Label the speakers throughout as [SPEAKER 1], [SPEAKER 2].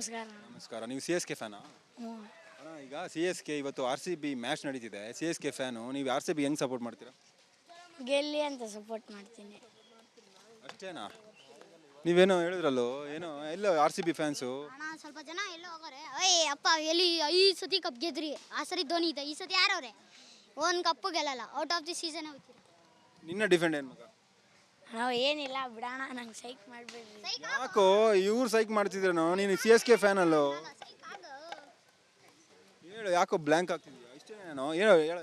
[SPEAKER 1] ನಮಸ್ಕಾರ.
[SPEAKER 2] ನಮಸ್ಕಾರ. ನೀವು ಸಿ ಎಸ್ ಕೆ ಫ್ಯಾನಾ? ಅಣ್ಣ, ಈಗ ಸಿ ಎಸ್ ಕೆ ಇವತ್ತು ಆರ್ ಸಿ ಬಿ ಮ್ಯಾಚ್ ನಡೀತಿದೆ. ಸಿ ಎಸ್ ಕೆ ಫ್ಯಾನು, ನೀವು ಆರ್ ಸಿ ಬಿ ಹೆಂಗೆ ಸಪೋರ್ಟ್ ಮಾಡ್ತೀರಾ?
[SPEAKER 1] ಗೆಲ್ಲಿ ಅಂತ ಸಪೋರ್ಟ್ ಮಾಡ್ತೀನಿ.
[SPEAKER 2] ಅಷ್ಟೇನಾ? ನೀವೇನೋ ಹೇಳಿದ್ರಲ್ಲೋ, ಏನೋ ಎಲ್ಲೋ ಆರ್ ಸಿ ಬಿ ಫ್ಯಾನ್ಸು
[SPEAKER 3] ಸ್ವಲ್ಪ ಜನ ಎಲ್ಲೋ ಹೋಗೋರೆ. ಅಪ್ಪ ಎಲ್ಲಿ ಈ ಸತಿ ಕಪ್ ಗೆದ್ರಿ, ಆ ಸರಿ ಧೋನಿ ಇದೆ, ಈ ಸತಿ ಯಾರವ್ರೆ ಒಂದು ಕಪ್ಪು ಗೆಲ್ಲಲ್ಲ, ಔಟ್ ಆಫ್ ದಿ ಸೀಸನ್ ಹೋಗ್ತೀರಿ.
[SPEAKER 2] ನಿನ್ನ ಡಿಫೆಂಡ್ ಏನು ಮಗ?
[SPEAKER 1] ನಾವು ಏನಿಲ್ಲ ಬಿಡೋಣ, ನಂಗೆ ಸೈಕ್ ಮಾಡಬೇಡ್ರಿ.
[SPEAKER 2] ಯಾಕೋ ಇವ್ರು ಸೈಕ್ ಮಾಡ್ತಿದ್ರೇನೋ? ನೀನು ಸಿ ಎಸ್ ಕೆ ಫ್ಯಾನ್ ಅಲ್ಲೋ? ಹೇಳು, ಯಾಕೋ ಬ್ಲ್ಯಾಂಕ್ ಆಗ್ತಿದ್ಯಾ? ಇಷ್ಟೇನೇನೋ ಹೇಳು ಹೇಳು.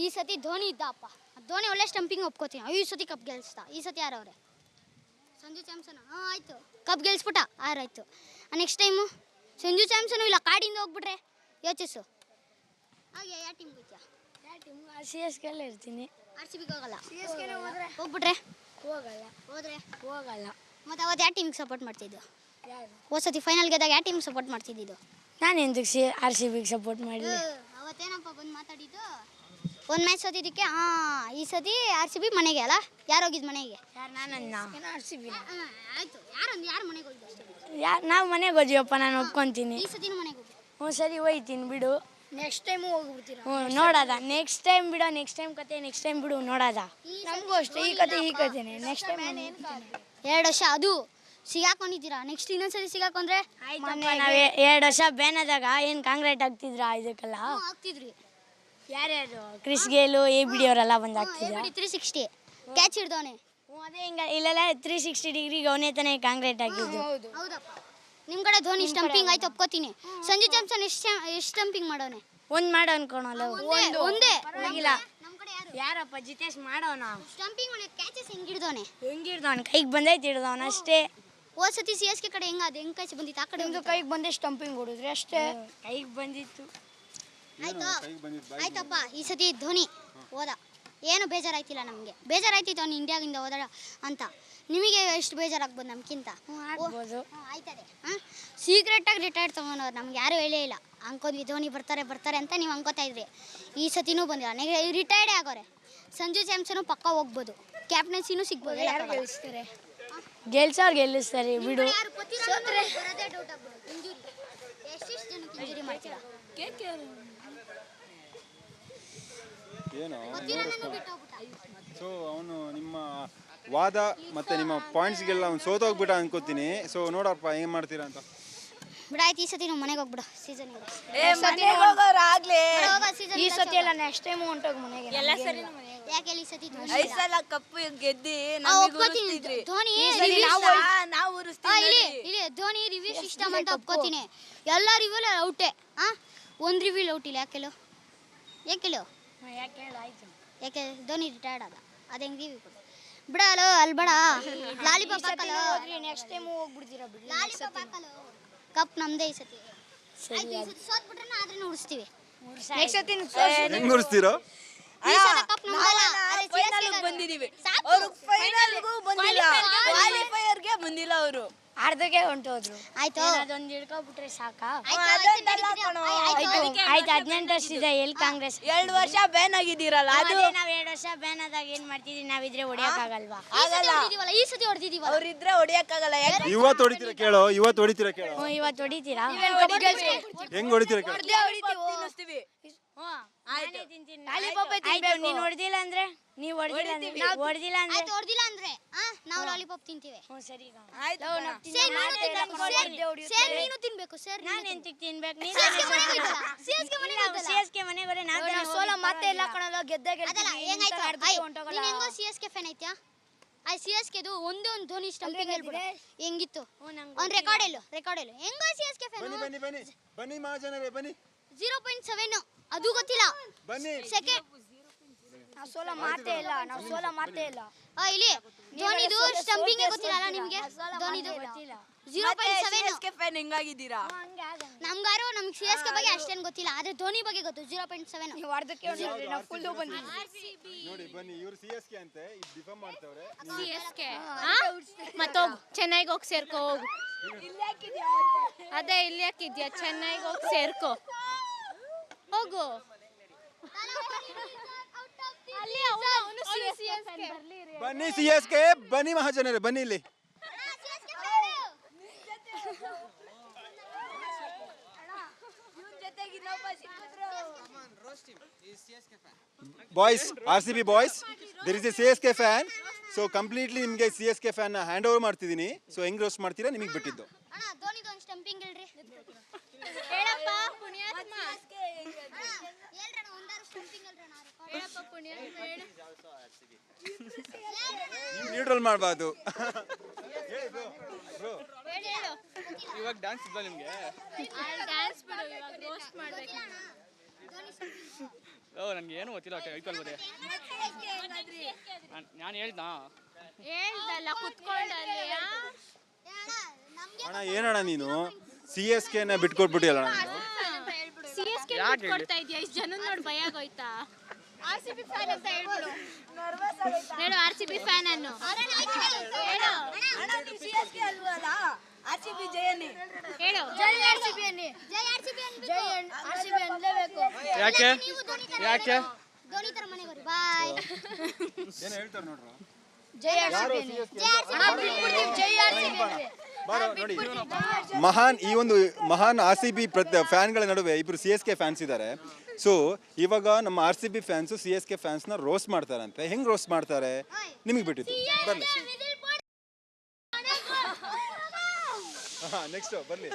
[SPEAKER 3] ಈ ಸತಿ ಧೋನಿ ಇದ್ದಪ್ಪ, ಧೋನಿ ಒಳ್ಳೆ ಸ್ಟಂಪಿಂಗ್ ಒಪ್ಕೋತೀನಿ. ಈ ಸತಿ ಕಪ್ ಗೆಲ್ಸ್ತಾ. ಈ ಸತಿ ಯಾರವ್ರೆ? ಸಂಜು ಸ್ಯಾಮ್ಸನ್. ಆಯಿತು, ಕಪ್ ಗೆಲ್ಸ್ಬಿಟ್ಟ, ಆರಾಯ್ತು. ನೆಕ್ಸ್ಟ್ ಟೈಮು ಸಂಜು ಸ್ಯಾಮ್ಸನು ಇಲ್ಲ, ಕಾಡಿಂದ ಹೋಗ್ಬಿಟ್ರೆ ಯೋಚಿಸು. ಹಾಗೆ ಯಾವ ಟೀಮ್ ಹೋಗ್ತೀಯಾ?
[SPEAKER 1] ಯಾವ ಟೀಮ್? ಸಿ ಎಸ್ ಕೆಲ್ಲೇ ಇರ್ತೀನಿ.
[SPEAKER 3] ಆರ್ ಸಿ ಬಿಗೆ ಹೋಗಲ್ಲ. ಸಿ ಎಸ್ ಕೆ ಹೋಗ್ಬಿಟ್ರೆ
[SPEAKER 1] ಹೋಗಲ್ಲ.
[SPEAKER 3] ಮತ್ತು ಅವತ್ತು ಯಾವ ಟೀಮಿಗೆ ಸಪೋರ್ಟ್ ಮಾಡ್ತಿದ್ದು?
[SPEAKER 1] ಯಾರು?
[SPEAKER 3] ಹೋದ ಸತಿ ಫೈನಲ್ ಗೆದ್ದಾಗ ಯಾವ ಟೀಮಿಗೆ ಸಪೋರ್ಟ್ ಮಾಡ್ತಿದ್ದು?
[SPEAKER 1] ನಾನು ಎಂದಕ್ಕೆ ಆರ್ ಸಿ ಬಿಗೆ ಸಪೋರ್ಟ್ ಮಾಡಲಿ?
[SPEAKER 3] ಅವತ್ತೇನಪ್ಪ ಬಂದು ಮಾತಾಡಿದ್ದು? ಒಂದು ಮ್ಯಾಚ್ ಸೋತಿದ್ದಕ್ಕೆ. ಈ ಸತಿ ಆರ್ ಸಿ ಬಿ ಮನೆಗೆ ಅಲ್ಲ? ಯಾರು ಹೋಗಿದ್ದು ಮನೆಗೆ?
[SPEAKER 1] ಯಾರು? ನಾನು ಆರ್ ಸಿ ಬಿ.
[SPEAKER 3] ಆಯಿತು, ಯಾರು ಮನೆಗೆ ಹೋಗಿದ್ದು ಅಷ್ಟೇ?
[SPEAKER 1] ನಾವು ಮನೆಗೆ ಹೋದ್ವಪ್ಪ, ನಾನು ಒಪ್ಕೊತೀನಿ.
[SPEAKER 3] ಈ ಸತಿನೂ ಮನೆಗೆ ಹೋಗಿ.
[SPEAKER 1] ಹ್ಞೂ ಸರಿ, ಹೋಯ್ತೀನಿ ಬಿಡು.
[SPEAKER 3] ನೆಕ್ಸ್ಟ್ ಟೈಮು ಹೋಗ್ಬಿಡ್ತೀರಾ?
[SPEAKER 1] ಹ್ಞೂ ನೋಡೋದ. ನೆಕ್ಸ್ಟ್ ಟೈಮ್ ಬಿಡು, ನೆಕ್ಸ್ಟ್ ಟೈಮ್ ಕತೆ ನೆಕ್ಸ್ಟ್ ಟೈಮ್ ಬಿಡು, ನೋಡೋದ. ನಮಗೂ ಅಷ್ಟೇ, ಈ ಕತೆನೇ ನೆಕ್ಸ್ಟ್ ಟೈಮ್.
[SPEAKER 3] 2 ವರ್ಷ ಅದು ಸಿಗಾಕೊಂಡಿದ್ದೀರಾ. ನೆಕ್ಸ್ಟ್ ಇನ್ನೊಂದ್ಸರಿ ಸಿಗಾಕೊಂಡ್ರೆ
[SPEAKER 1] ನಾವು 2 ವರ್ಷ ಬ್ಯಾನ್ ಆದಾಗ ಏನು ಕಾಂಗ್ರೆಟ್ ಆಗ್ತಿದ್ರ ಇದಕ್ಕೆಲ್ಲ?
[SPEAKER 3] ಆಗ್ತಿದ್ರಿ.
[SPEAKER 1] ಯಾರ್ಯಾರು? Chris Gayle, A B D ಅವರೆಲ್ಲ ಬಂದು ಆಗ್ತಿದ್ರು.
[SPEAKER 3] 360 ಕ್ಯಾಚ್ ಹಿಡ್ದವನೆ.
[SPEAKER 1] ಅದೇ ಹಿಂಗೆ ಇಲ್ಲೆಲ್ಲ 360 ಡಿಗ್ರಿಗೆ ಅವನೇ ತಾನೇ ಕಾಂಗ್ರೆಟ್ ಆಗಿದ್ದು.
[SPEAKER 3] ಹೌದಪ್ಪ. ನಿಮ್ಮ ಕಡೆ ಧೋನಿ ಸ್ಟಂಪಿಂಗ್ ಆಯ್ತು, ಒಪ್ಕೋತೀನಿ. ಸಂಜು ಸ್ಯಾಮ್ಸನ್ ಎಷ್ಟು ಸ್ಟಂಪಿಂಗ್ ಮಾಡೋನೆ?
[SPEAKER 1] ಒಂದು ಮಾಡೋ ಅನ್ಕೊಳಲ್ಲ.
[SPEAKER 3] ಒಂದೇ
[SPEAKER 1] ಪರವಾಗಿಲ್ಲ. ನಮ್ಮ ಕಡೆ ಯಾರಪ್ಪ? ಜಿತೇಶ್ ಮಾಡೋಣ.
[SPEAKER 3] ಸ್ಟಂಪಿಂಗ್ ಒಳ್ಳೆ ಕ್ಯಾಚಸ್ ಹೆಂಗೆ ಹಿಡ್ದವನೆ?
[SPEAKER 1] ಹೆಂಗೆ ಹಿಡ್ದವನು? ಕೈಗೆ ಬಂದೈತೆ ಹಿಡ್ದವನು ಅಷ್ಟೇ.
[SPEAKER 3] ಹೋದ ಸತಿ ಸಿ ಎಸ್ ಕೆ ಕಡೆ ಹೆಂಗೆ ಅದು ಹೆಂಗೆ ಕ್ಯಾಚ್ ಬಂದಿತ್ತು? ಆ ಕಡೆ
[SPEAKER 1] ಒಂದು ಕೈಗೆ ಬಂದೆ ಸ್ಟಂಪಿಂಗ್ ಹೊಡಿದ್ರಿ ಅಷ್ಟೇ. ಕೈಗೆ ಬಂದಿತ್ತು.
[SPEAKER 3] ಆಯ್ತಪ್ಪ. ಈ ಸತಿ ಧೋನಿ ಹೋದ, ಏನು ಬೇಜಾರಾಯ್ತಿಲ್ಲ ನಮಗೆ. ಬೇಜಾರಾಯ್ತಿತ್ತು ಅವ್ನು ಇಂಡಿಯಾಗಿಂದ ಹೋದ ಅಂತ. ನಿಮಗೆ ಎಷ್ಟು ಬೇಜಾರಾಗ್ಬೋದು ನಮ್ಗಿಂತ? ಆಯ್ತದೆ. ಸೀಕ್ರೆಟಾಗಿ ರಿಟೈರ್ಡ್ ತೊಗೊಂಡವ್ರು ನಮ್ಗೆ ಯಾರೂ ಹೇಳೇ ಇಲ್ಲ. ಅನ್ಕೊಂಡ್ವಿ ಧೋನಿ ಬರ್ತಾರೆ ಅಂತ ನೀವು ಅನ್ಕೋತಾ ಇದ್ರಿ. ಈ ಸತಿನೂ ಬಂದಿಲ್ಲ, ರಿಟೈರ್ಡೇ ಆಗೋರೆ. ಸಂಜು ಸ್ಯಾಮ್ಸನು ಪಕ್ಕ ಹೋಗ್ಬೋದು, ಕ್ಯಾಪ್ಟನ್ಸಿನೂ ಸಿಗ್ಬೋದು.
[SPEAKER 1] ಗೆಲ್ಲಿಸ್ತಾರೆ, ಗೆಲ್ಸೋರು ಗೆಲ್ಲಿಸ್ತಾರೆ ಬಿಡು.
[SPEAKER 3] ಎಷ್ಟೆಷ್ಟು ಜನಕ್ಕೆ ಇಂಜುರಿ ಮಾಡ್ತೀರಾ?
[SPEAKER 2] ಏನು? ಸೊ ಅವನು ನಿಮ್ಮ ವಾದ ಮತ್ತು ನಿಮ್ಮ ಪಾಯಿಂಟ್ಸ್ಗೆಲ್ಲ ಅವ್ನು ಸೋತೋಗ್ಬಿಟ್ಟ ಅನ್ಕೋತೀನಿ. ಸೊ ನೋಡಪ್ಪ ಹೆಂಗೆ ಮಾಡ್ತೀರಾ ಅಂತ.
[SPEAKER 3] ಬಿಡಾಯ್ತು, ಈ ಸತಿ ನಾವು ಮನೆಗೆ ಹೋಗ್ಬಿಡ. ಸೀಸನ್
[SPEAKER 1] ಈ ಸತಿ ಎಲ್ಲ ನೆಕ್ಸ್ಟ್ ಟೈಮ್ ಹೊಂಟೋಗಿ ಮನೆಗೆ. ಎಲ್ಲ ಸರಿ
[SPEAKER 3] ಯಾಕೆ ಈ ಸತಿ
[SPEAKER 4] ಕಪ್ಪು ಗೆದ್ದಿ
[SPEAKER 3] ಧೋನಿ ಇಲ್ಲಿ ಧೋನಿ ರಿವ್ಯೂ ಸಿಸ್ಟಮ್ ಅಂತ ಒಪ್ಕೋತೀನಿ. ಎಲ್ಲ ರಿವ್ಯೂ ಔಟೇ. ಒಂದು ರಿವ್ಯೂ ಔಟ್ ಇಲ್ಲ. ಯಾಕೆಲ್ಲೋ ಯಾಕೆ ಧೋನಿ ರಿಟೈರ್ಡ್ ಆದ, ಅದು ಹೆಂಗೆ ರಿವ್ಯೂ ಕೊಡು? ಬಿಡಲ್ಲ ಅಲ್ಲಿ ಬೇಡ. ಲಾಲಿಪಾಪ್ ಹಾಕಲ್ಲ.
[SPEAKER 1] ನೆಕ್ಸ್ಟ್ ಟೈಮ್ ಹೋಗ್ಬಿಡ್ತೀರಾ ಬಿಡಿ.
[SPEAKER 3] ಲಾಲಿಪಾಪ್ ಹಾಕಲ್ಲ. ಕಪ್ ನಮ್ದೇ ಈ ಸತಿ. ಸೋತ್ಬಿಟ್ರೆ ಆದ್ರೆ ಉಳಿಸ್ತೀವಿ.
[SPEAKER 1] ನೆಕ್ಸ್ಟ್ ಸತಿ
[SPEAKER 2] ಹೆಂಗೆ ಉಳಿಸ್ತೀರೋ?
[SPEAKER 4] ಬಂದಿದೀವಿ, ಅವರು ಫೈನಲ್ಗೂ ಬಂದಿಲ್ಲ, ಕ್ವಾಲಿಫೈಯರ್ಗೆ ಬಂದಿಲ್ಲ. ಅವರು
[SPEAKER 1] ಅರ್ಧಕ್ಕೆ ಹೊಂಟೋದ್ರು.
[SPEAKER 3] ಆಯ್ತು,
[SPEAKER 1] ಅದೊಂದು ಹಿಡ್ಕೊಬಿಟ್ರೆ ಸಾಕಾ? ಆಯ್ತು, 18 ವರ್ಷ ಇದೆ. ಎಲ್ಲಿ ಕಾಂಗ್ರೆಸ್?
[SPEAKER 4] 2 ವರ್ಷ ಬ್ಯಾನ್ ಆಗಿದ್ದೀರಲ್ಲ, ಅದು
[SPEAKER 1] ನಾವು 2 ವರ್ಷ ಬ್ಯಾನ್ ಆದಾಗ ಏನ್ ಮಾಡ್ತಿದ್ವಿ? ನಾವಿದ್ರೆ ಹೊಡಿಯಕ್ಕಾಗಲ್ವಾ?
[SPEAKER 3] ಈ ಸತಿ ಹೊಡೆದಿದೀವಿ.
[SPEAKER 4] ಅವ್ರಿದ್ರೆ ಹೊಡಿಯಕ್ಕಾಗಲ್ಲ.
[SPEAKER 2] ಇವತ್ತು ಹೊಡಿತೀರಾ ಕೇಳೋ? ಇವತ್ತು ಹೊಡಿತೀರಾ ಕೇಳೋ?
[SPEAKER 1] ಇವತ್ತು ಹೊಡಿತೀರಾ?
[SPEAKER 2] ಹೆಂಗೆ ಹೊಡಿತೀರಾ ಕೇಳೋ?
[SPEAKER 4] ತಿನ್ನಿಸ್ತೀವಿ.
[SPEAKER 1] ನೀನ್ ಹೊಡೆದಿಲ್ಲ ಅಂದ್ರೆ ನೀವು ಹೊಡೆದಿಲ್ಲ
[SPEAKER 3] ಅಂದ್ರೆ ನಾವು ಲಾಲಿಪಾಪ್ ತಿಂತೀವಿ.
[SPEAKER 1] ಸರಿ,
[SPEAKER 3] ನೀನು ತಿನ್ಬೇಕು ಸರ್.
[SPEAKER 1] ನಾನು ಎಂತಕ್ಕೆ ತಿನ್ಬೇಕು?
[SPEAKER 3] CSK
[SPEAKER 1] ಮನೆಗೆ ಬರೀ
[SPEAKER 4] ಸೋಲ ಮತ್ತೆ ಎಲ್ಲ ಕಣಲ್ಲ, ಗೆದ್ದೆ
[SPEAKER 3] ಹೆಂಗೋ CSK ಫ್ಯಾನ್ ಐತ್ಯಾ? CSK ಒಂದೇ ಒಂದು ಧೋನಿ ಸ್ಟಂಪಿಂಗ್ ಹೇಳ್ಬಿಡು ಹೆಂಗಿತ್ತು. ಅವ್ನು ರೆಕಾರ್ಡ್ ಎಲ್ಲು ಹೆಂಗೋ CSK ಫ್ಯಾನ್.
[SPEAKER 2] ಬನ್ನಿ ಮಹಾಜನರೇ ಬನ್ನಿ.
[SPEAKER 3] 0.7 ಅದು ಗೊತ್ತಿಲ್ಲ. ಸೆಕೆಂಡ್
[SPEAKER 4] ಸೋಲ ಮಾತೇ ಇಲ್ಲ.
[SPEAKER 3] ಇಲ್ಲಿ ಧೋನಿದು ಸ್ಟಂಪಿಂಗ್ ಗೊತ್ತಿಲ್ಲ ನಿಮಗೆ? ಧೋನಿದು 0.7
[SPEAKER 4] ಫ್ಯಾನ್ ಹೆಂಗಾಗಿದ್ದೀರಾ?
[SPEAKER 3] ನಮ್ಗಾರು ನಮ್ಗೆ CSK ಬಗ್ಗೆ ಅಷ್ಟೇನು ಗೊತ್ತಿಲ್ಲ, ಆದ್ರೆ ಧೋನಿ ಬಗ್ಗೆ ಗೊತ್ತು. 0.7
[SPEAKER 2] ನೋಡಿ ಬನ್ನಿ, ಇವರು CSK ಅಂತೆ ಡಿಫರ್ಮ್ ಮಾಡ್ತವ್ರೆ.
[SPEAKER 5] CSK ಮತ್ತೋಗು ಚೆನ್ನೈಗೆ ಹೋಗಿ ಸೇರ್ಕೋ. ಹೋಗು, ಅದೇ ಇಲ್ಲಿ ಯಾಕಿದ್ಯಾ? ಚೆನ್ನೈಗೆ ಹೋಗಿ ಸೇರ್ಕೋ, ಹೋಗು.
[SPEAKER 2] ಬನ್ನಿ CSK, ಬನ್ನಿ ಮಹಾಜನರೇ ಬನ್ನಿ ಇಲ್ಲಿ. Boys RCB boys there is a CSK fan. So completely ನಿಮಗೆ CSK ಫ್ಯಾನ್ ಹ್ಯಾಂಡ್ ಓವರ್ ಮಾಡ್ತಿದ್ದೀನಿ. ಸೊ ಹೆಂಗ್ ರೋಸ್ಟ್ ಮಾಡ್ತೀರಾ ನಿಮಗೆ ಬಿಟ್ಟಿದ್ದು.
[SPEAKER 3] ಅಣ್ಣ ಧೋನಿದೊಂದು ಸ್ಟಂಪಿಂಗ್ ಹೇಳ್ರಿ.
[SPEAKER 5] ಹೇಳಪ್ಪ ಪುಣ್ಯಾತ್ಮ,
[SPEAKER 3] ಹೇಳ್ರಣ್ಣ ಒಂದಾರು ಸ್ಟಂಪಿಂಗ್ ಹೇಳ್ರಣ್ಣ.
[SPEAKER 5] ಹೇಳಪ್ಪ ಪುಣ್ಯಾತ್ಮ ಹೇಳು.
[SPEAKER 2] ನ್ಯೂಟ್ರಲ್ ಮಾಡಬಾರ್ದು.
[SPEAKER 5] ಹೇಳು
[SPEAKER 6] ಇವಾಗ ಡ್ಯಾನ್ಸ್ ಇದ್ವಾ ನಿಮಗೆ?
[SPEAKER 5] ಡ್ಯಾನ್ಸ್ ಬಿಡು, ಇವಾಗ ರೋಸ್ಟ್ ಮಾಡ್ಬೇಕು.
[SPEAKER 6] ನನಗೆ ಏನು ಗೊತ್ತಿಲ್ಲ ಐಪಲ್ ಬಗ್ಗೆ. ನಾನು ಹೇಳ್ದಾ
[SPEAKER 5] ಹೇಳ್ದಲ್ಲ ಕುತ್ಕೊಂಡಲ್ಲಿ.
[SPEAKER 2] ಅಣ್ಣ ಏನಣ್ಣ ನೀನು CSKನ ಬಿಟ್ಕೊಟ್ಬಿಟ್ಟಿಯಲ್ಲ ಅಣ್ಣ ನೀನು.
[SPEAKER 5] CSK ಕೊಡ್ತಾ ಇದೀಯ, ಇಷ್ಟು ಜನ ನೋಡಿ ಭಯ ಆಗೋಯ್ತಾ? RCB ಫ್ಯಾನ್ ಅಂತ ಹೇಳ್ಬಿಡು. ಹೇಳು RCB ಫ್ಯಾನ್ ಅನ್ನು ಹೇಳು.
[SPEAKER 4] ಅಣ್ಣ ನೀವು CSK ಅಲ್ವಲ್ಲ, RCB ಜಯನಿ
[SPEAKER 5] ಹೇಳು.
[SPEAKER 3] ಜೈ RCB ಅನ್ನಿ. ಜೈ RCB ಅನ್ಬೇಕು.
[SPEAKER 4] ಜೈ RCB ಅನ್ಲೇಬೇಕು.
[SPEAKER 6] ಯಾಕೆ
[SPEAKER 3] ನೀವು ಧೋನಿ ತರ
[SPEAKER 6] ಯಾಕೆ
[SPEAKER 3] ಧೋನಿ ತರ ಮನೆಗೆ ಬರ್ರಿ. ಬಾಯ್.
[SPEAKER 2] ಏನು ಹೇಳ್ತಾರೆ ನೋಡ್ರು.
[SPEAKER 4] ಜೈ RCB ಅನ್ನಿ. ಜೈ RCB ಅನ್ನಿ.
[SPEAKER 2] ಬಾರೋ ನೋಡಿ, ಈ ಒಂದು ಮಹಾನ್ RCB ಫ್ಯಾನ್ಗಳ ನಡುವೆ ಇಬ್ರು CSK ಫ್ಯಾನ್ಸ್ ಇದ್ದಾರೆ. ಸೊ ಇವಾಗ ನಮ್ಮ RCB ಫ್ಯಾನ್ಸು CSK ಫ್ಯಾನ್ಸ್ನ ರೋಸ್ಟ್ ಮಾಡ್ತಾರಂತೆ. ಹೆಂಗ್ ರೋಸ್ಟ್ ಮಾಡ್ತಾರೆ ನಿಮಗೆ ಬಿಟ್ಟಿದ್ದು. ಬರಲಿ ನೆಕ್ಸ್ಟ್ ಬರಲಿ.